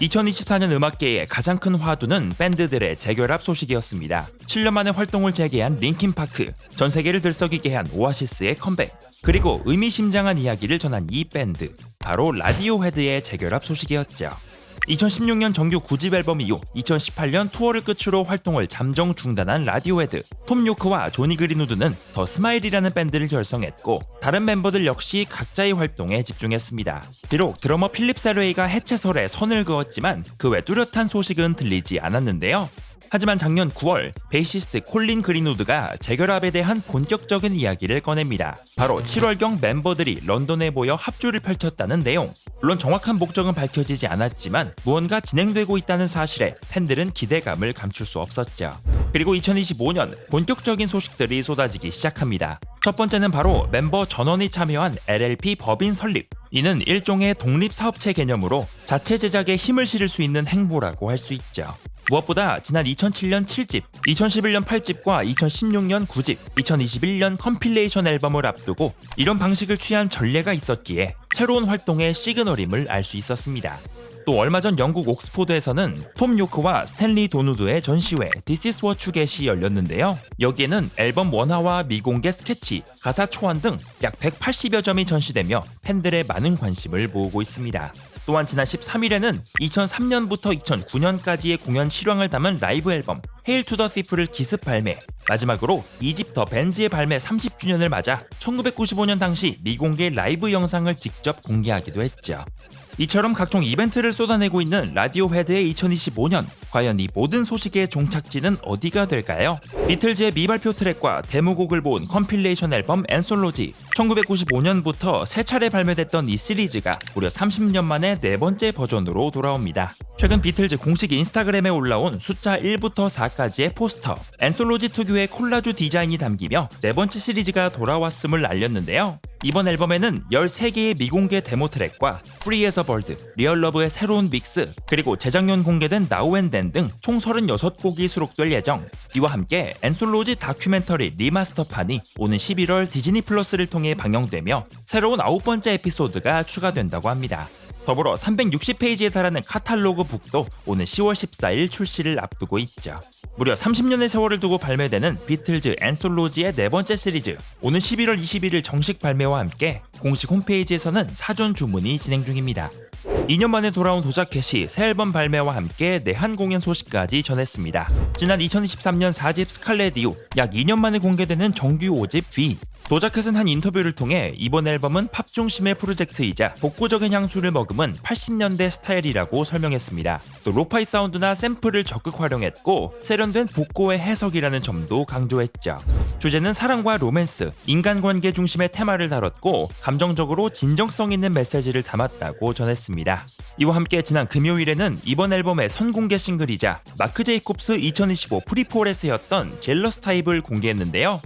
2024년 음악계의 가장 큰 화두는 밴드들의 재결합 소식이었습니다. 7년 만에 활동을 재개한 링킨파크, 전 세계를 들썩이게 한 오아시스의 컴백, 그리고 의미심장한 이야기를 전한 이 밴드, 바로 라디오헤드의 재결합 소식이었죠. 2016년 정규 9집 앨범 이후 2018년 투어를 끝으로 활동을 잠정 중단한 라디오헤드, 톰 요크와 조니 그린우드는 더 스마일이라는 밴드를 결성했고 다른 멤버들 역시 각자의 활동에 집중했습니다. 비록 드러머 필립 세레이가 해체설에 선을 그었지만 그 외 뚜렷한 소식은 들리지 않았는데요. 하지만 작년 9월 베이시스트 콜린 그린우드가 재결합에 대한 본격적인 이야기를 꺼냅니다. 바로 7월경 멤버들이 런던에 모여 합주를 펼쳤다는 내용. 물론 정확한 목적은 밝혀지지 않았지만 무언가 진행되고 있다는 사실에 팬들은 기대감을 감출 수 없었죠. 그리고 2025년 본격적인 소식들이 쏟아지기 시작합니다. 첫 번째는 바로 멤버 전원이 참여한 LLP 법인 설립. 이는 일종의 독립사업체 개념으로 자체 제작에 힘을 실을 수 있는 행보라고 할 수 있죠. 무엇보다 지난 2007년 7집, 2011년 8집과 2016년 9집, 2021년 컴필레이션 앨범을 앞두고 이런 방식을 취한 전례가 있었기에 새로운 활동의 시그널임을 알 수 있었습니다. 또 얼마 전 영국 옥스포드에서는 톰 요크와 스탠리 도누드의 전시회 This is What You Get이 열렸는데요. 여기에는 앨범 원화와 미공개 스케치, 가사 초안 등 약 180여 점이 전시되며 팬들의 많은 관심을 모으고 있습니다. 또한 지난 13일에는 2003년부터 2009년까지의 공연 실황을 담은 라이브 앨범 Hail to the Thief를 기습 발매, 마지막으로 2집 더 벤즈의 발매 30주년을 맞아 1995년 당시 미공개 라이브 영상을 직접 공개하기도 했죠. 이처럼 각종 이벤트를 쏟아내고 있는 라디오헤드의 2025년, 과연 이 모든 소식의 종착지는 어디가 될까요? 비틀즈의 미발표 트랙과 데모곡을 모은 컴필레이션 앨범 앤솔로지, 1995년부터 3차례 발매됐던 이 시리즈가 무려 30년 만에 4번째 버전으로 돌아옵니다. 최근 비틀즈 공식 인스타그램에 올라온 숫자 1부터 4까지의 포스터, 앤솔로지 특유의 콜라주 디자인이 담기며 4번째 시리즈가 돌아왔음을 알렸는데요. 이번 앨범에는 13개의 미공개 데모 트랙과 Free as a Bird, Real Love의 새로운 믹스, 그리고 재작년 공개된 Now and Then 등 총 36곡이 수록될 예정. 이와 함께 앤솔로지 다큐멘터리 리마스터판이 오는 11월 디즈니 플러스를 통해 방영되며 새로운 9번째 에피소드가 추가된다고 합니다. 더불어 360페이지에 달하는 카탈로그 북도 오는 10월 14일 출시를 앞두고 있죠. 무려 30년의 세월을 두고 발매되는 비틀즈 앤솔로지의 4번째 시리즈, 오는 11월 21일 정식 발매와 함께 공식 홈페이지에서는 사전 주문이 진행 중입니다. 2년 만에 돌아온 도자켓이 새 앨범 발매와 함께 내한 공연 소식까지 전했습니다. 지난 2023년 4집 스칼렛 이후 약 2년 만에 공개되는 정규 5집 V. 도자켓은 한 인터뷰를 통해 이번 앨범은 팝 중심의 프로젝트이자 복고적인 향수를 머금은 80년대 스타일이라고 설명했습니다. 또 로파이 사운드나 샘플을 적극 활용했고 세련된 복고의 해석이라는 점도 강조했죠. 주제는 사랑과 로맨스, 인간관계 중심의 테마를 다뤘고 감정적으로 진정성 있는 메시지를 담았다고 전했습니다. 이와 함께 지난 금요일에는 이번 앨범의 선공개 싱글이자 마크 제이콥스 2025 프리포레스였던 젤러스 타입을 공개했는데요.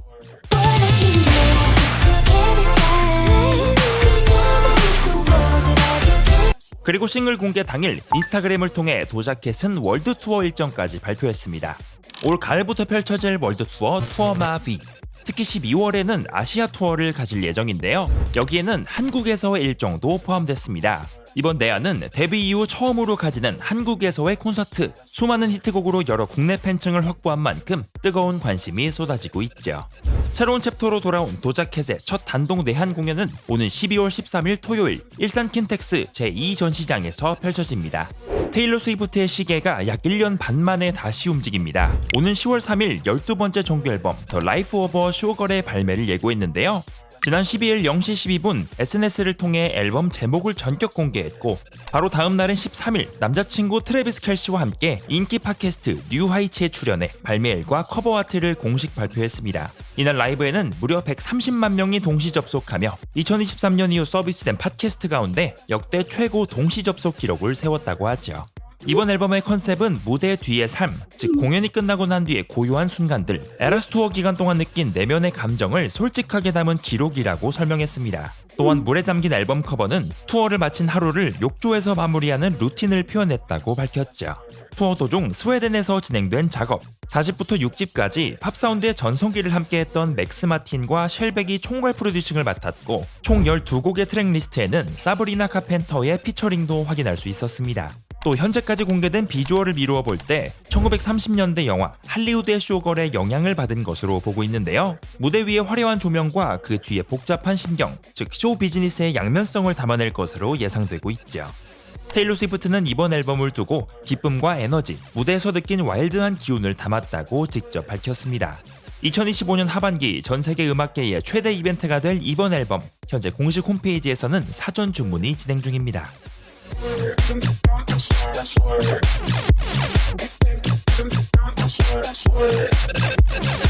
그리고 싱글 공개 당일 인스타그램을 통해 도자켓은 월드 투어 일정까지 발표했습니다. 올 가을부터 펼쳐질 월드 투어 투어마비. 특히 12월에는 아시아 투어를 가질 예정인데요. 여기에는 한국에서의 일정도 포함됐습니다. 이번 내한은 데뷔 이후 처음으로 가지는 한국에서의 콘서트, 수많은 히트곡으로 여러 국내 팬층을 확보한 만큼 뜨거운 관심이 쏟아지고 있죠. 새로운 챕터로 돌아온 도자켓의 첫 단독 내한 공연은 오는 12월 13일 토요일 일산 킨텍스 제2전시장에서 펼쳐집니다. 테일러 스위프트의 시계가 약 1년 반 만에 다시 움직입니다. 오는 10월 3일 12번째 정규 앨범 The Life of a Showgirl의 발매를 예고했는데요. 지난 12일 0시 12분 SNS를 통해 앨범 제목을 전격 공개했고 바로 다음 날인 13일 남자친구 트래비스 켈시와 함께 인기 팟캐스트 뉴하이츠에 출연해 발매일과 커버 아트를 공식 발표했습니다. 이날 라이브에는 무려 130만 명이 동시 접속하며 2023년 이후 서비스된 팟캐스트 가운데 역대 최고 동시 접속 기록을 세웠다고 하죠. 이번 앨범의 컨셉은 무대 뒤의 삶, 즉 공연이 끝나고 난 뒤의 고요한 순간들, 에라스 투어 기간 동안 느낀 내면의 감정을 솔직하게 담은 기록이라고 설명했습니다. 또한 물에 잠긴 앨범 커버는 투어를 마친 하루를 욕조에서 마무리하는 루틴을 표현했다고 밝혔죠. 투어 도중 스웨덴에서 진행된 작업, 4집부터 6집까지 팝사운드의 전성기를 함께했던 맥스 마틴과 쉘백이 총괄 프로듀싱을 맡았고 총 12곡의 트랙 리스트에는 사브리나 카펜터의 피처링도 확인할 수 있었습니다. 또 현재까지 공개된 비주얼을 미루어 볼 때 1930년대 영화 할리우드의 쇼걸에 영향을 받은 것으로 보고 있는데요. 무대 위의 화려한 조명과 그 뒤에 복잡한 심경, 즉 쇼 비즈니스의 양면성을 담아낼 것으로 예상되고 있죠. 테일러 스위프트는 이번 앨범을 두고 기쁨과 에너지, 무대에서 느낀 와일드한 기운을 담았다고 직접 밝혔습니다. 2025년 하반기 전 세계 음악계의 최대 이벤트가 될 이번 앨범, 현재 공식 홈페이지에서는 사전 주문이 진행 중입니다.